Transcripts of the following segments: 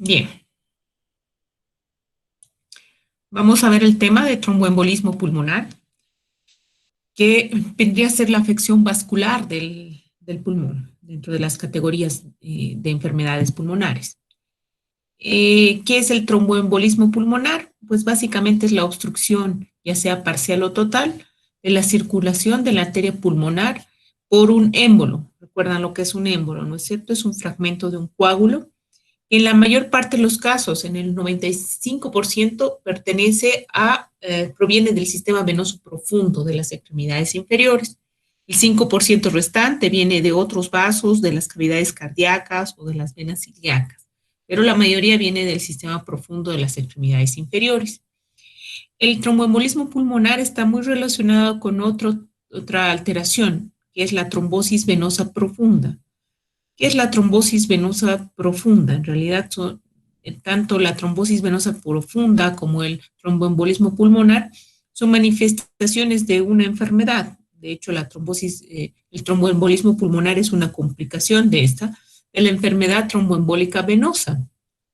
Bien, vamos a ver el tema de tromboembolismo pulmonar, que vendría a ser la afección vascular del pulmón, dentro de las categorías de enfermedades pulmonares. ¿Qué es el tromboembolismo pulmonar? Pues básicamente es la obstrucción, ya sea parcial o total, de la circulación de la arteria pulmonar por un émbolo. Recuerdan lo que es un émbolo, ¿no es cierto? Es un fragmento de un coágulo. En la mayor parte de los casos, en el 95%, proviene del sistema venoso profundo de las extremidades inferiores. El 5% restante viene de otros vasos, de las cavidades cardíacas o de las venas ilíacas, pero la mayoría viene del sistema profundo de las extremidades inferiores. El tromboembolismo pulmonar está muy relacionado con otra alteración, que es la trombosis venosa profunda. ¿Qué es la trombosis venosa profunda? En realidad, tanto la trombosis venosa profunda como el tromboembolismo pulmonar son manifestaciones de una enfermedad. De hecho, el tromboembolismo pulmonar es una complicación de la enfermedad tromboembólica venosa.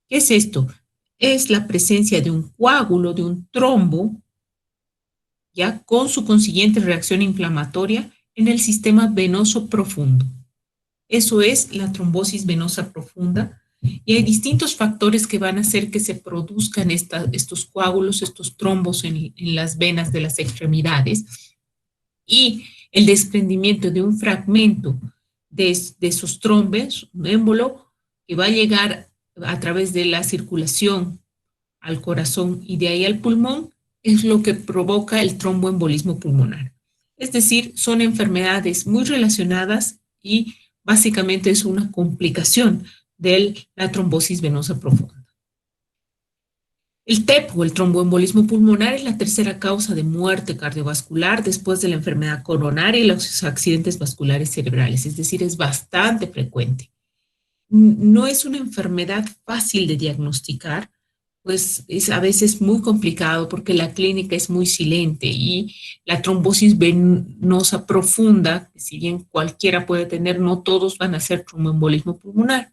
¿Qué es esto? Es la presencia de un coágulo, de un trombo, ya con su consiguiente reacción inflamatoria en el sistema venoso profundo. Eso es la trombosis venosa profunda. Y hay distintos factores que van a hacer que se produzcan estos coágulos, estos trombos en las venas de las extremidades. Y el desprendimiento de un fragmento de esos trombos, un émbolo, que va a llegar a través de la circulación al corazón y de ahí al pulmón, es lo que provoca el tromboembolismo pulmonar. Es decir, son enfermedades muy relacionadas y básicamente es una complicación de la trombosis venosa profunda. El TEP o el tromboembolismo pulmonar es la tercera causa de muerte cardiovascular después de la enfermedad coronaria y los accidentes vasculares cerebrales, es decir, es bastante frecuente. No es una enfermedad fácil de diagnosticar, pues es a veces muy complicado porque la clínica es muy silente y la trombosis venosa profunda, que si bien cualquiera puede tener, no todos van a hacer tromboembolismo pulmonar.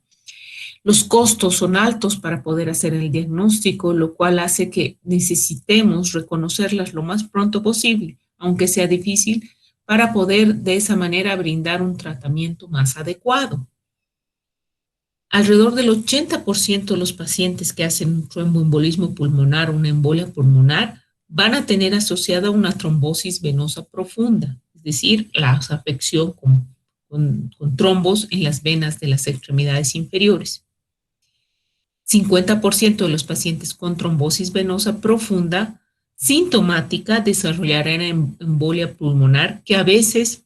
Los costos son altos para poder hacer el diagnóstico, lo cual hace que necesitemos reconocerlas lo más pronto posible, aunque sea difícil, para poder de esa manera brindar un tratamiento más adecuado. Alrededor del 80% de los pacientes que hacen un tromboembolismo pulmonar o una embolia pulmonar van a tener asociada una trombosis venosa profunda, es decir, la afección con trombos en las venas de las extremidades inferiores. 50% de los pacientes con trombosis venosa profunda sintomática desarrollarán embolia pulmonar que a veces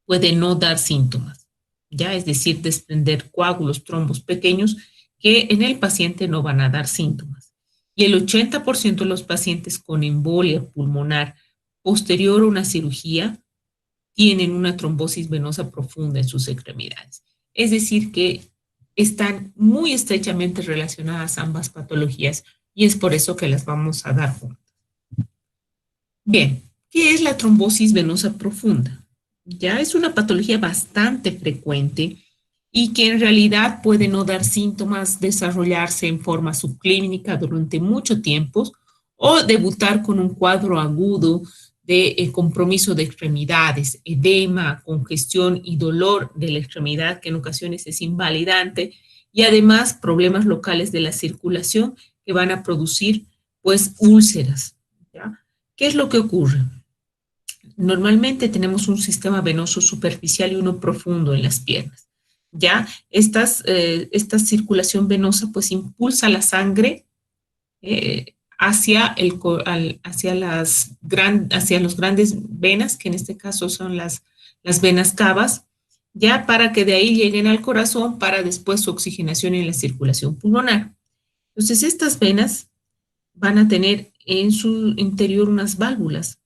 puede no dar síntomas, ya es decir, desprender coágulos, trombos pequeños que en el paciente no van a dar síntomas. Y el 80% de los pacientes con embolia pulmonar posterior a una cirugía tienen una trombosis venosa profunda en sus extremidades. Es decir, que están muy estrechamente relacionadas ambas patologías y es por eso que las vamos a dar juntas. Bien, ¿qué es la trombosis venosa profunda? Ya es una patología bastante frecuente y que en realidad puede no dar síntomas, desarrollarse en forma subclínica durante mucho tiempo o debutar con un cuadro agudo de compromiso de extremidades, edema, congestión y dolor de la extremidad, que en ocasiones es invalidante, y además problemas locales de la circulación que van a producir pues úlceras. ¿Ya? ¿Qué es lo que ocurre? Normalmente tenemos un sistema venoso superficial y uno profundo en las piernas. Ya esta circulación venosa pues impulsa la sangre hacia los grandes venas, que en este caso son las venas cavas, ya para que de ahí lleguen al corazón para después su oxigenación en la circulación pulmonar. Entonces estas venas van a tener en su interior unas válvulas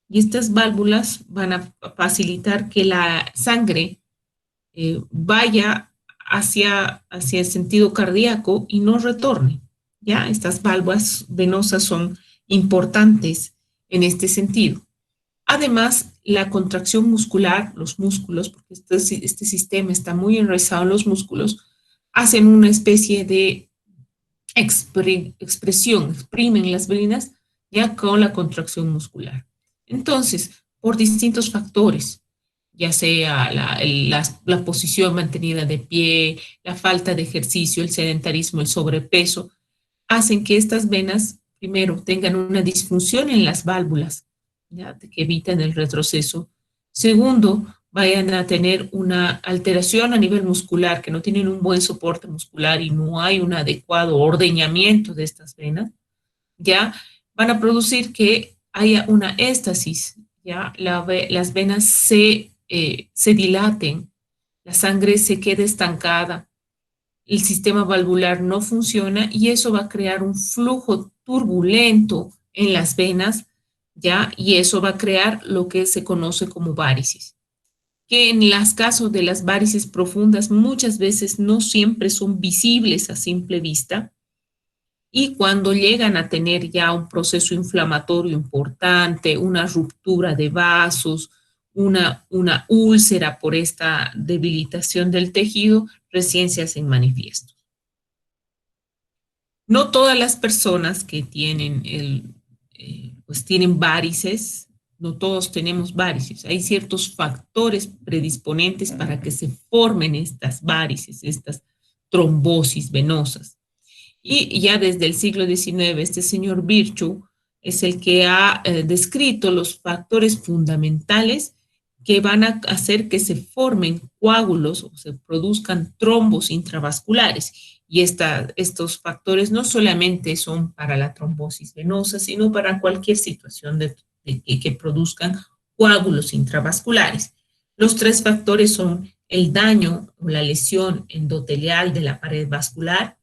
y estas válvulas van a facilitar que la sangre vaya hacia el sentido cardíaco y no retorne. ¿Ya? Estas válvulas venosas son importantes en este sentido. Además, la contracción muscular, los músculos, porque este sistema está muy enraizado en los músculos, hacen una especie de expresión, exprimen las venas ya con la contracción muscular. Entonces, por distintos factores, ya sea la posición mantenida de pie, la falta de ejercicio, el sedentarismo, el sobrepeso, hacen que estas venas, primero, tengan una disfunción en las válvulas, ¿ya? Que evitan el retroceso. Segundo, vayan a tener una alteración a nivel muscular, que no tienen un buen soporte muscular y no hay un adecuado ordeñamiento de estas venas, ya van a producir que haya una éstasis, ya las venas se dilaten, la sangre se quede estancada, el sistema valvular no funciona y eso va a crear un flujo turbulento en las venas, ¿ya? Y eso va a crear lo que se conoce como varices, que en los casos de las varices profundas muchas veces no siempre son visibles a simple vista, y cuando llegan a tener ya un proceso inflamatorio importante, una ruptura de vasos, una úlcera por esta debilitación del tejido, recién se hacen manifiestos. No todas las personas que tienen pues tienen varices, no todos tenemos varices. Hay ciertos factores predisponentes para que se formen estas varices, estas trombosis venosas. Y ya desde el siglo XIX, este señor Virchow es el que ha descrito los factores fundamentales que van a hacer que se formen coágulos o se produzcan trombos intravasculares. Y estos factores no solamente son para la trombosis venosa, sino para cualquier situación que produzcan coágulos intravasculares. Los tres factores son el daño o la lesión endotelial de la pared vascular,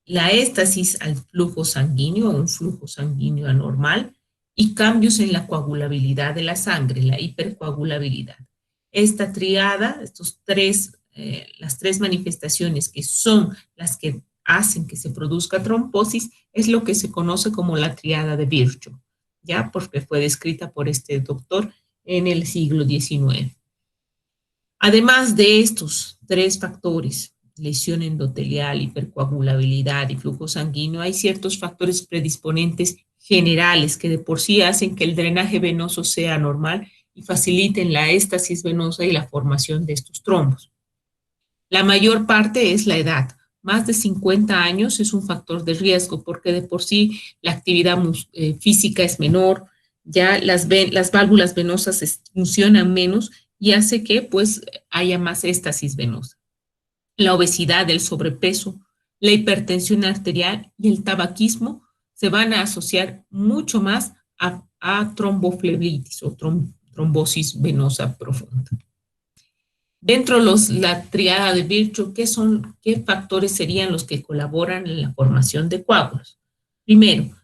la éstasis al flujo sanguíneo, un flujo sanguíneo anormal, y cambios en la coagulabilidad de la sangre, la hipercoagulabilidad. Esta triada, las tres manifestaciones que son las que hacen que se produzca trombosis, es lo que se conoce como la triada de Virchow, ya porque fue descrita por este doctor en el siglo XIX. Además de estos tres factores, lesión endotelial, hipercoagulabilidad y flujo sanguíneo, hay ciertos factores predisponentes generales que de por sí hacen que el drenaje venoso sea normal y faciliten la éstasis venosa y la formación de estos trombos. La mayor parte es la edad. Más de 50 años es un factor de riesgo porque de por sí la actividad física es menor, ya las válvulas venosas funcionan menos y hace que pues haya más éstasis venosa. La obesidad, el sobrepeso, la hipertensión arterial y el tabaquismo se van a asociar mucho más a tromboflebitis o trombosis venosa profunda. Dentro de la triada de Virchow, ¿qué factores serían los que colaboran en la formación de coágulos? Primero,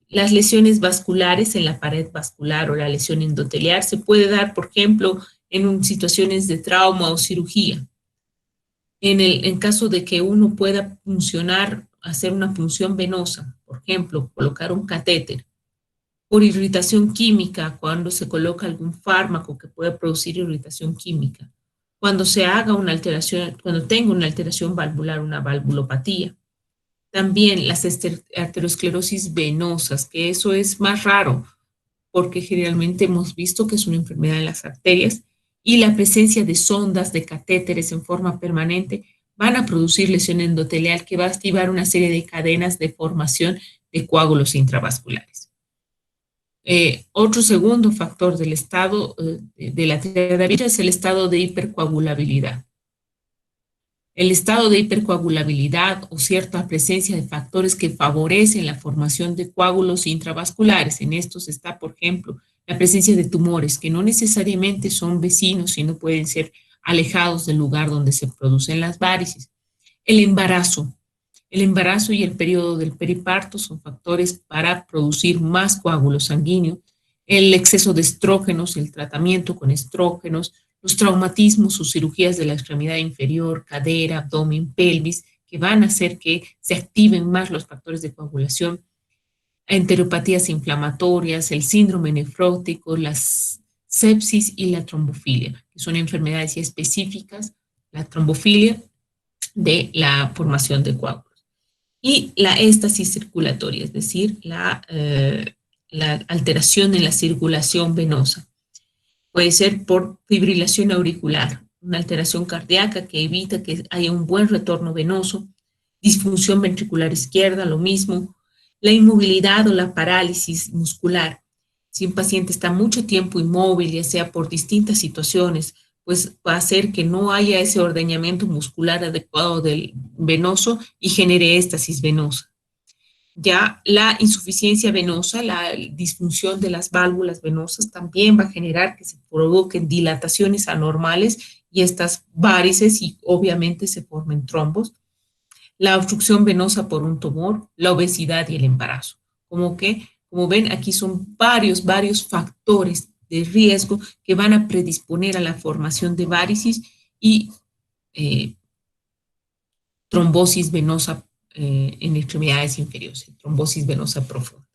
las lesiones vasculares en la pared vascular o la lesión endoteliar se puede dar, por ejemplo, en situaciones de trauma o cirugía. En caso de que uno pueda hacer una punción venosa, por ejemplo, colocar un catéter, por irritación química, cuando se coloca algún fármaco que puede producir irritación química, cuando se haga una alteración, cuando tenga una alteración valvular, una valvulopatía. También las arteriosclerosis venosas, que eso es más raro, porque generalmente hemos visto que es una enfermedad de las arterias, y la presencia de sondas, de catéteres en forma permanente, van a producir lesión endotelial que va a activar una serie de cadenas de formación de coágulos intravasculares. Otro segundo factor del estado de la triada es el estado de hipercoagulabilidad. El estado de hipercoagulabilidad o cierta presencia de factores que favorecen la formación de coágulos intravasculares. En estos está, por ejemplo, la presencia de tumores que no necesariamente son vecinos, sino pueden ser alejados del lugar donde se producen las varices. El embarazo y el periodo del periparto son factores para producir más coágulos sanguíneos. El exceso de estrógenos, el tratamiento con estrógenos, los traumatismos o cirugías de la extremidad inferior, cadera, abdomen, pelvis, que van a hacer que se activen más los factores de coagulación, enteropatías inflamatorias, el síndrome nefrótico, las sepsis y la trombofilia, que son enfermedades específicas, la trombofilia de la formación de coágulos. y la éstasis circulatoria, es decir, la alteración en la circulación venosa. Puede ser por fibrilación auricular, una alteración cardíaca que evita que haya un buen retorno venoso, disfunción ventricular izquierda, lo mismo, la inmovilidad o la parálisis muscular. Si un paciente está mucho tiempo inmóvil, ya sea por distintas situaciones, pues va a hacer que no haya ese ordeñamiento muscular adecuado del venoso y genere éstasis venosa. Ya la insuficiencia venosa, la disfunción de las válvulas venosas también va a generar que se provoquen dilataciones anormales y estas varices y obviamente se formen trombos. La obstrucción venosa por un tumor, la obesidad y el embarazo. Como ven, aquí son varios factores de riesgo que van a predisponer a la formación de varices y eh, trombosis venosa en extremidades inferiores, trombosis venosa profunda.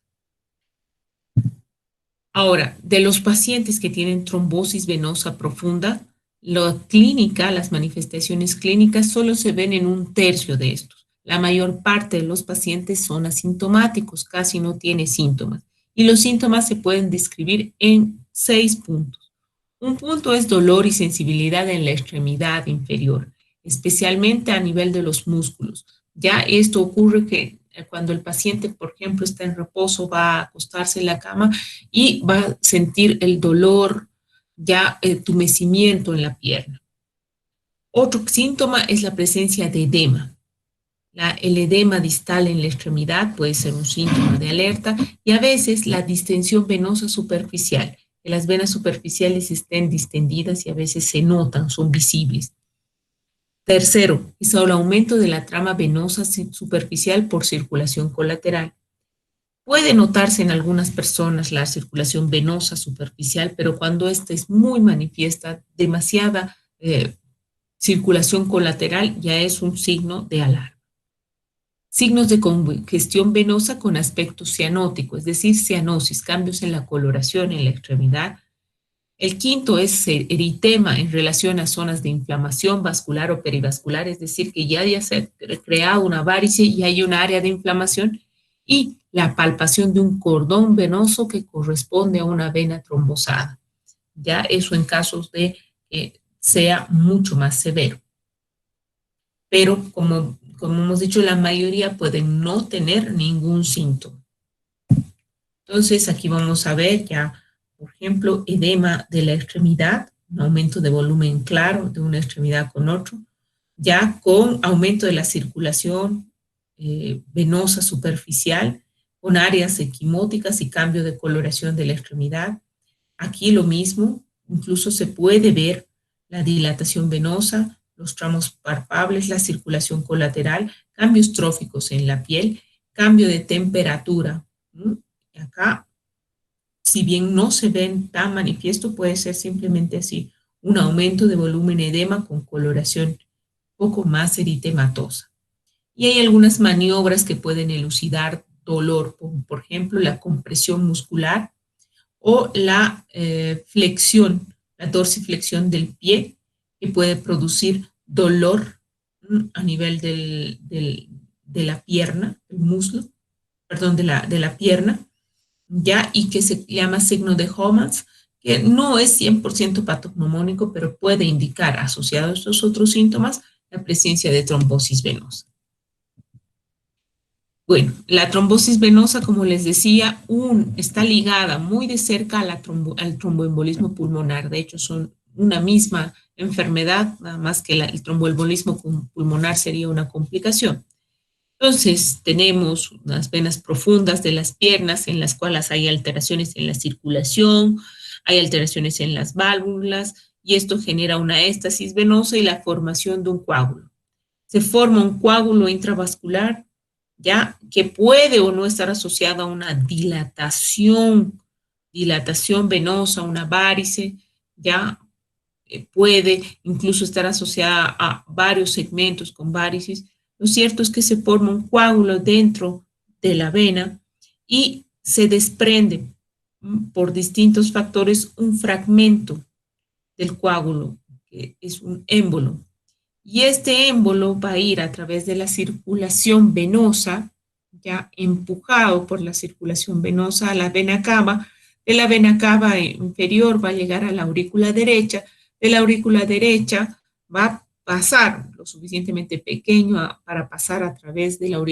Ahora, de los pacientes que tienen trombosis venosa profunda, la clínica, las manifestaciones clínicas solo se ven en un tercio de estos. La mayor parte de los pacientes son asintomáticos, casi no tiene síntomas. Y los síntomas se pueden describir en 6 puntos. Un punto es dolor y sensibilidad en la extremidad inferior, especialmente a nivel de los músculos. Ya esto ocurre que cuando el paciente, por ejemplo, está en reposo, va a acostarse en la cama y va a sentir el dolor, ya el tumecimiento en la pierna. Otro síntoma es la presencia de edema. El edema distal en la extremidad puede ser un síntoma de alerta y a veces la distensión venosa superficial, que las venas superficiales estén distendidas y a veces se notan, son visibles. Tercero, es el aumento de la trama venosa superficial por circulación colateral. Puede notarse en algunas personas la circulación venosa superficial, pero cuando esta es muy manifiesta, demasiada circulación colateral ya es un signo de alarma. Signos de congestión venosa con aspecto cianótico, es decir, cianosis, cambios en la coloración en la extremidad. El quinto es eritema en relación a zonas de inflamación vascular o perivascular, es decir, que ya se ha creado una varice y hay un área de inflamación. Y la palpación de un cordón venoso que corresponde a una vena trombosada. Ya eso en casos de que sea mucho más severo. Pero como hemos dicho, la mayoría pueden no tener ningún síntoma. Entonces, aquí vamos a ver ya, por ejemplo, edema de la extremidad, un aumento de volumen claro de una extremidad con otro, ya con aumento de la circulación venosa superficial, con áreas equimóticas y cambio de coloración de la extremidad. Aquí lo mismo, incluso se puede ver la dilatación venosa, los tramos palpables, la circulación colateral, cambios tróficos en la piel, cambio de temperatura. Y acá, si bien no se ven tan manifiesto, puede ser simplemente así, un aumento de volumen edema con coloración poco más eritematosa. Y hay algunas maniobras que pueden elucidar dolor, por ejemplo, la compresión muscular o la flexión, la dorsiflexión del pie, que puede producir dolor a nivel de la pierna, el muslo, perdón, de la pierna, ya, y que se llama signo de Homans, que no es 100% patognomónico, pero puede indicar, asociado a estos otros síntomas, la presencia de trombosis venosa. Bueno, la trombosis venosa, como les decía, está ligada muy de cerca a al tromboembolismo pulmonar. De hecho, son una misma enfermedad, nada más que el tromboembolismo pulmonar sería una complicación. Entonces, tenemos unas venas profundas de las piernas en las cuales hay alteraciones en la circulación, hay alteraciones en las válvulas, y esto genera una éstasis venosa y la formación de un coágulo. Se forma un coágulo intravascular, ya, que puede o no estar asociada a una dilatación venosa, una varice, ya, puede incluso estar asociada a varios segmentos con varices. Lo cierto es que se forma un coágulo dentro de la vena y se desprende por distintos factores un fragmento del coágulo, que es un émbolo. Y este émbolo va a ir a través de la circulación venosa, ya empujado por la circulación venosa a la vena cava. De la vena cava inferior va a llegar a la aurícula derecha. De la aurícula derecha va a pasar lo suficientemente pequeño para pasar a través de la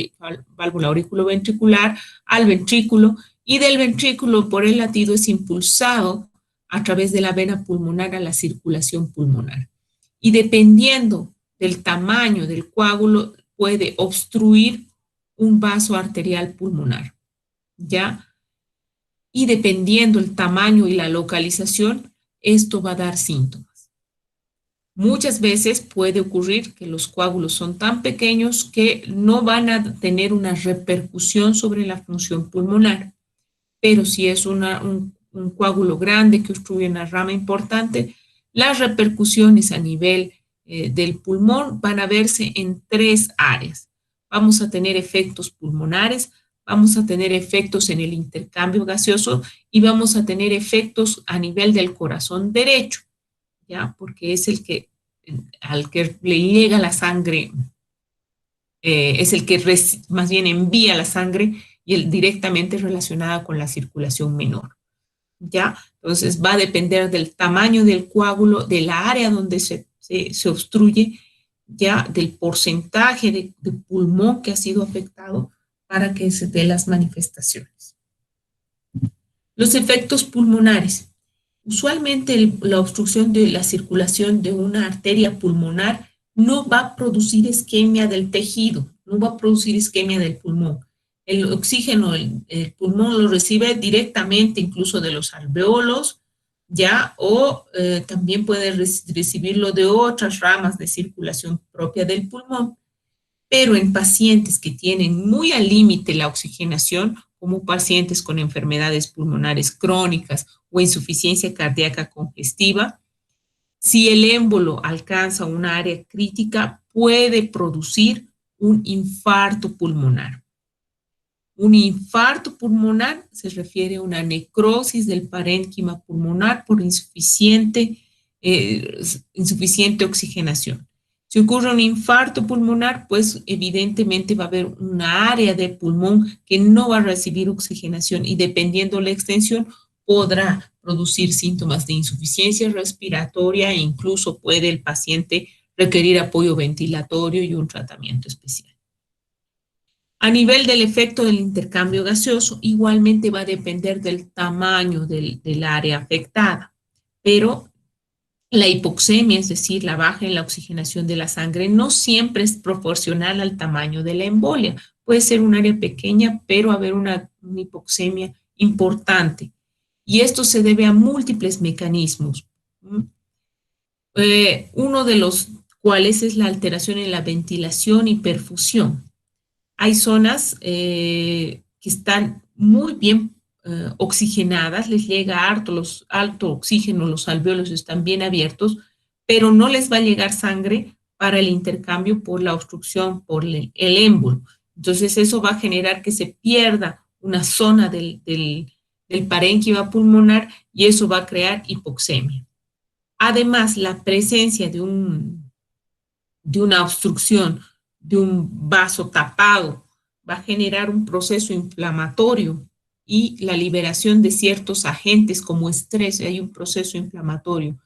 válvula auriculoventricular al ventrículo, y del ventrículo por el latido es impulsado a través de la vena pulmonar a la circulación pulmonar. Y dependiendo del tamaño del coágulo, puede obstruir un vaso arterial pulmonar, ¿ya? Y dependiendo el tamaño y la localización, esto va a dar síntomas. Muchas veces puede ocurrir que los coágulos son tan pequeños que no van a tener una repercusión sobre la función pulmonar, pero si es un coágulo grande que obstruye una rama importante, las repercusiones a nivel del pulmón van a verse en tres áreas. Vamos a tener efectos pulmonares, vamos a tener efectos en el intercambio gaseoso y vamos a tener efectos a nivel del corazón derecho, ¿ya? Porque es el que, al que le llega la sangre, es el que más bien envía la sangre y el directamente relacionada con la circulación menor, ¿ya? Entonces va a depender del tamaño del coágulo, de la área donde se obstruye, ya del porcentaje de pulmón que ha sido afectado para que se dé las manifestaciones. Los efectos pulmonares. Usualmente la obstrucción de la circulación de una arteria pulmonar no va a producir isquemia del tejido, no va a producir isquemia del pulmón. El oxígeno, el pulmón lo recibe directamente incluso de los alveolos, ya, o también puede recibirlo de otras ramas de circulación propia del pulmón, pero en pacientes que tienen muy al límite la oxigenación, como pacientes con enfermedades pulmonares crónicas o insuficiencia cardíaca congestiva, si el émbolo alcanza una área crítica, puede producir un infarto pulmonar. Un infarto pulmonar se refiere a una necrosis del parénquima pulmonar por insuficiente oxigenación. Si ocurre un infarto pulmonar, pues evidentemente va a haber una área del pulmón que no va a recibir oxigenación y dependiendo la extensión podrá producir síntomas de insuficiencia respiratoria e incluso puede el paciente requerir apoyo ventilatorio y un tratamiento especial. A nivel del efecto del intercambio gaseoso, igualmente va a depender del tamaño del área afectada, pero la hipoxemia, es decir, la baja en la oxigenación de la sangre, no siempre es proporcional al tamaño de la embolia. Puede ser un área pequeña, pero haber una hipoxemia importante. Y esto se debe a múltiples mecanismos. Uno de los cuales es la alteración en la ventilación y perfusión. Hay zonas que están muy bien oxigenadas, les llega alto oxígeno, los alvéolos están bien abiertos, pero no les va a llegar sangre para el intercambio por la obstrucción, por el émbolo. Entonces eso va a generar que se pierda una zona del parénquima pulmonar y eso va a crear hipoxemia. Además, la presencia de una obstrucción, de un vaso tapado, va a generar un proceso inflamatorio y la liberación de ciertos agentes como estrés, hay un proceso inflamatorio,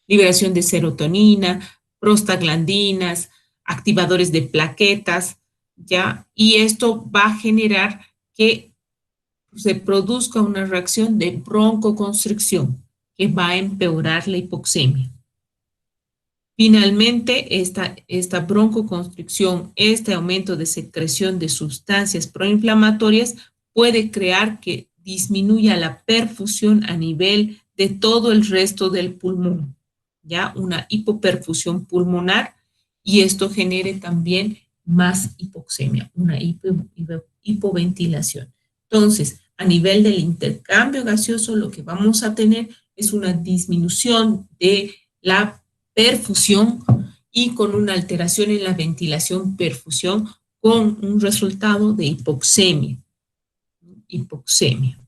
liberación de serotonina, prostaglandinas, activadores de plaquetas, ¿ya? Y esto va a generar que se produzca una reacción de broncoconstricción que va a empeorar la hipoxemia. Finalmente, esta broncoconstricción, este aumento de secreción de sustancias proinflamatorias puede crear que disminuya la perfusión a nivel de todo el resto del pulmón, ya una hipoperfusión pulmonar, y esto genere también más hipoxemia, una hipoventilación. Entonces, a nivel del intercambio gaseoso, lo que vamos a tener es una disminución de la perfusión y con una alteración en la ventilación-perfusión con un resultado de hipoxemia. Hipoxemia.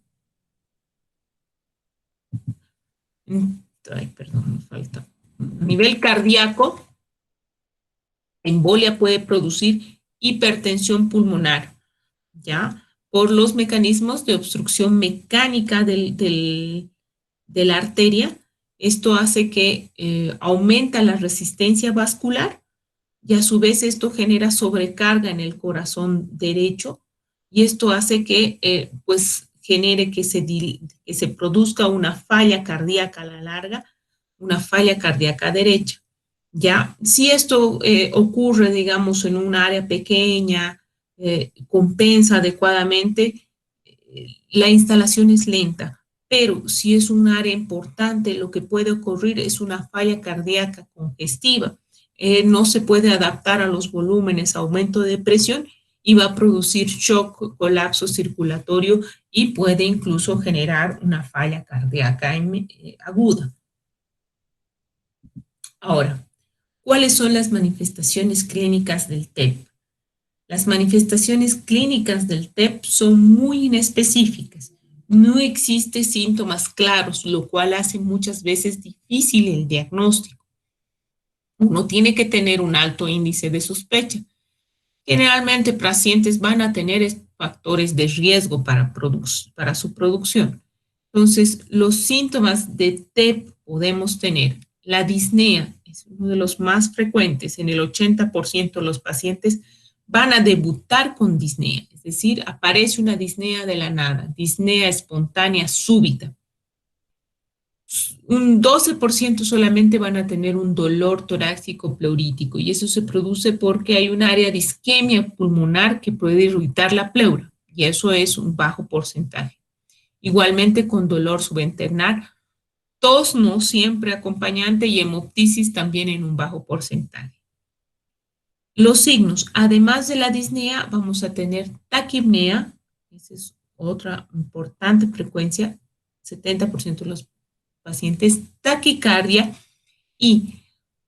Ay, perdón, me falta. A nivel cardíaco, embolia puede producir hipertensión pulmonar, ¿ya? Por los mecanismos de obstrucción mecánica de la arteria. Esto hace que aumenta la resistencia vascular y a su vez esto genera sobrecarga en el corazón derecho y esto hace que pues genere que se produzca una falla cardíaca a la larga, una falla cardíaca derecha. Ya, si esto ocurre, digamos, en un área pequeña, compensa adecuadamente, la instalación es lenta, pero si es un área importante, lo que puede ocurrir es una falla cardíaca congestiva. No se puede adaptar a los volúmenes, aumento de presión y va a producir shock, colapso circulatorio y puede incluso generar una falla cardíaca aguda. Ahora, ¿cuáles son las manifestaciones clínicas del TEP? Las manifestaciones clínicas del TEP son muy inespecíficas. No existen síntomas claros, lo cual hace muchas veces difícil el diagnóstico. Uno tiene que tener un alto índice de sospecha. Generalmente pacientes van a tener factores de riesgo para su producción. Entonces, los síntomas de TEP podemos tener la disnea, es uno de los más frecuentes. En el 80% de los pacientes van a debutar con disnea, es decir, aparece una disnea de la nada, disnea espontánea súbita. Un 12% solamente van a tener un dolor torácico pleurítico y eso se produce porque hay un área de isquemia pulmonar que puede irritar la pleura y eso es un bajo porcentaje. Igualmente con dolor subenternal, tos no siempre acompañante y hemoptisis también en un bajo porcentaje. Los signos, además de la disnea, vamos a tener taquipnea, esa es otra importante frecuencia, 70% de los pacientes, taquicardia y,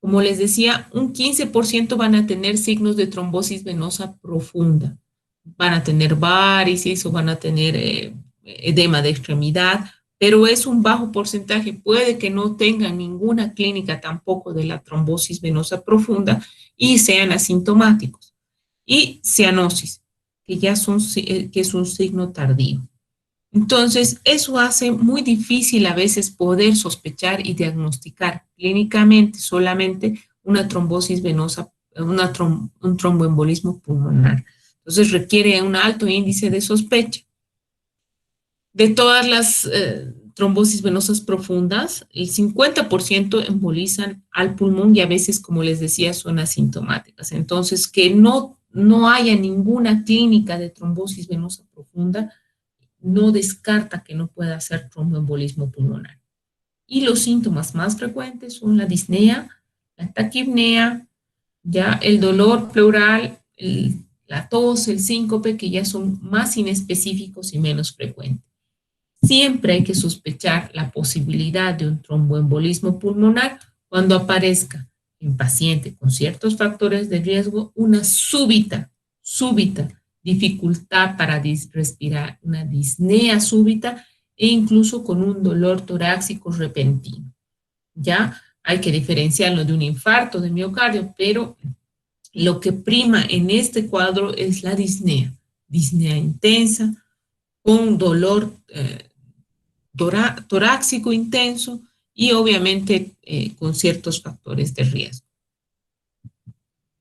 como les decía, un 15% van a tener signos de trombosis venosa profunda. Van a tener varices o van a tener edema de extremidad, pero es un bajo porcentaje. Puede que no tengan ninguna clínica tampoco de la trombosis venosa profunda y sean asintomáticos. Y cianosis, que es un signo tardío. Entonces, eso hace muy difícil a veces poder sospechar y diagnosticar clínicamente solamente una trombosis venosa, un tromboembolismo pulmonar. Entonces, requiere un alto índice de sospecha. De todas las trombosis venosas profundas, el 50% embolizan al pulmón y a veces, como les decía, son asintomáticas. Entonces, que no haya ninguna clínica de trombosis venosa profunda no descarta que no pueda ser tromboembolismo pulmonar. Y los síntomas más frecuentes son la disnea, la taquipnea, ya el dolor pleural, la tos, el síncope, que ya son más inespecíficos y menos frecuentes. Siempre hay que sospechar la posibilidad de un tromboembolismo pulmonar cuando aparezca en paciente con ciertos factores de riesgo una súbita dificultad para respirar, una disnea súbita e incluso con un dolor torácico repentino. Ya hay que diferenciarlo de un infarto de miocardio, pero lo que prima en este cuadro es la disnea intensa, con dolor torácico intenso y obviamente con ciertos factores de riesgo.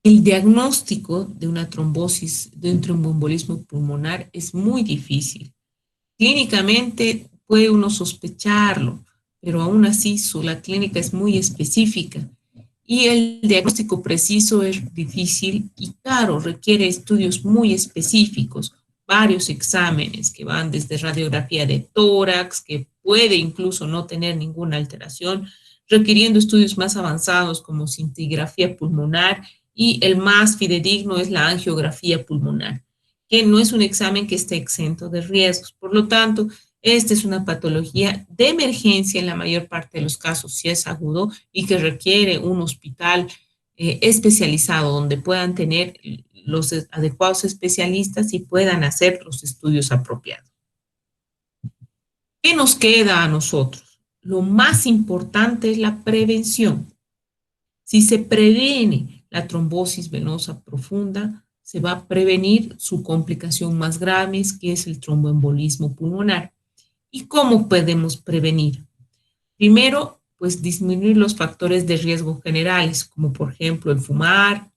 El diagnóstico de una trombosis, de un tromboembolismo pulmonar es muy difícil. Clínicamente puede uno sospecharlo, pero aún así la clínica es muy específica y el diagnóstico preciso es difícil y claro, requiere estudios muy específicos, varios exámenes que van desde radiografía de tórax, que puede incluso no tener ninguna alteración, requiriendo estudios más avanzados como cintigrafía pulmonar y el más fidedigno es la angiografía pulmonar, que no es un examen que esté exento de riesgos. Por lo tanto, esta es una patología de emergencia en la mayor parte de los casos, si es agudo y que requiere un hospital especializado donde puedan tener los adecuados especialistas y puedan hacer los estudios apropiados. ¿Qué nos queda a nosotros? Lo más importante es la prevención. Si se previene la trombosis venosa profunda, se va a prevenir su complicación más grave, que es el tromboembolismo pulmonar. ¿Y cómo podemos prevenir? Primero, pues disminuir los factores de riesgo generales, como por ejemplo el fumar,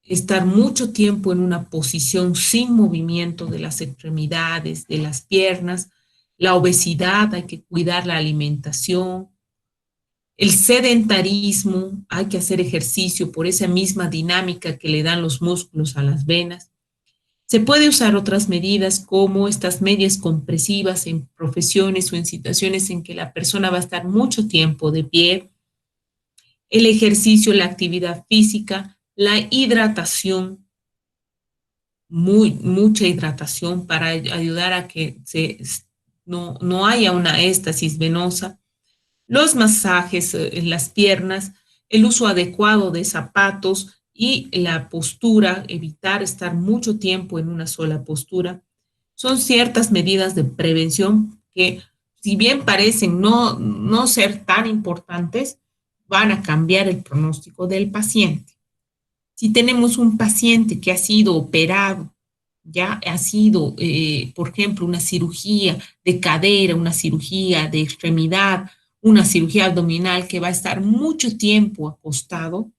estar mucho tiempo en una posición sin movimiento de las extremidades, de las piernas, la obesidad, hay que cuidar la alimentación, el sedentarismo, hay que hacer ejercicio por esa misma dinámica que le dan los músculos a las venas. Se puede usar otras medidas como estas medias compresivas en profesiones o en situaciones en que la persona va a estar mucho tiempo de pie, el ejercicio, la actividad física, la hidratación, mucha hidratación para ayudar a que no haya una éstasis venosa, los masajes en las piernas, el uso adecuado de zapatos y la postura, evitar estar mucho tiempo en una sola postura. Son ciertas medidas de prevención que, si bien parecen no ser tan importantes, van a cambiar el pronóstico del paciente. Si tenemos un paciente que ha sido operado, ya ha sido, por ejemplo, una cirugía de cadera, una cirugía de extremidad, una cirugía abdominal que va a estar mucho tiempo acostado,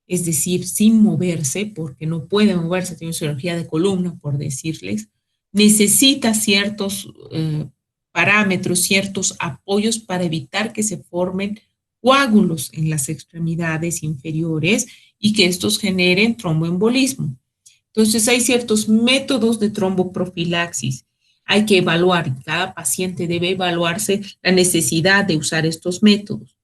es decir, sin moverse, porque no puede moverse, tiene cirugía de columna, por decirles, necesita ciertos parámetros, ciertos apoyos para evitar que se formen coágulos en las extremidades inferiores y que estos generen tromboembolismo. Entonces, hay ciertos métodos de tromboprofilaxis. Hay que evaluar, cada paciente debe evaluarse la necesidad de usar estos métodos.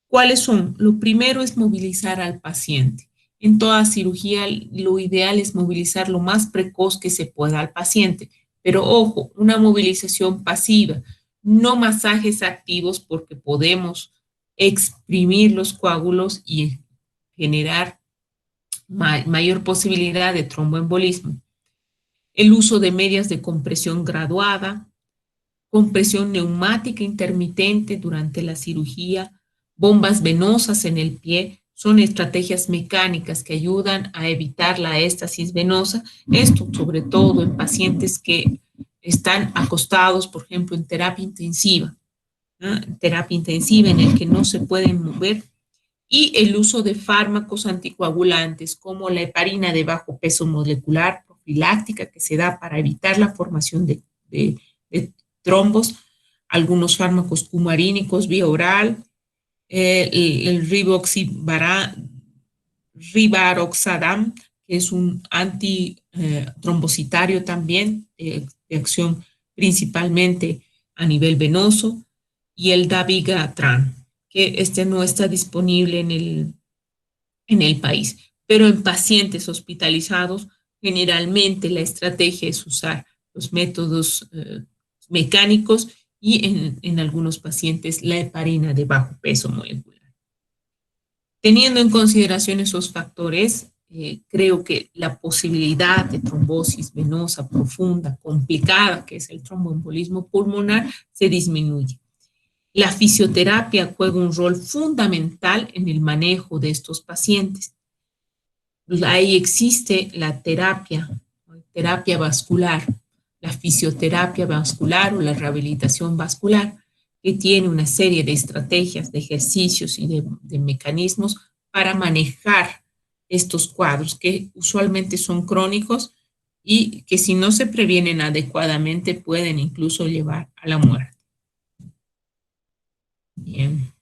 ¿Cuáles son? Lo primero es movilizar al paciente. En toda cirugía, lo ideal es movilizar lo más precoz que se pueda al paciente. Pero ojo, una movilización pasiva, no masajes activos porque podemos exprimir los coágulos y generar mayor posibilidad de tromboembolismo. El uso de medias de compresión graduada, compresión neumática intermitente durante la cirugía, bombas venosas en el pie, son estrategias mecánicas que ayudan a evitar la éstasis venosa, esto sobre todo en pacientes que están acostados, por ejemplo, en terapia intensiva, ¿no? Terapia intensiva en el que no se pueden mover, y el uso de fármacos anticoagulantes como la heparina de bajo peso molecular profiláctica que se da para evitar la formación de trombos, algunos fármacos cumarínicos vía oral, el rivaroxadam, que es un antitrombocitario también, de acción principalmente a nivel venoso, y el dabigatran, que este no está disponible en el país. Pero en pacientes hospitalizados, generalmente la estrategia es usar los métodos mecánicos y en algunos pacientes la heparina de bajo peso molecular. Teniendo en consideración esos factores, creo que la posibilidad de trombosis venosa profunda, complicada, que es el tromboembolismo pulmonar, se disminuye. La fisioterapia juega un rol fundamental en el manejo de estos pacientes. Ahí existe la terapia vascular, la fisioterapia vascular o la rehabilitación vascular, que tiene una serie de estrategias, de ejercicios y de mecanismos para manejar estos cuadros que usualmente son crónicos y que si no se previenen adecuadamente pueden incluso llevar a la muerte. Bien.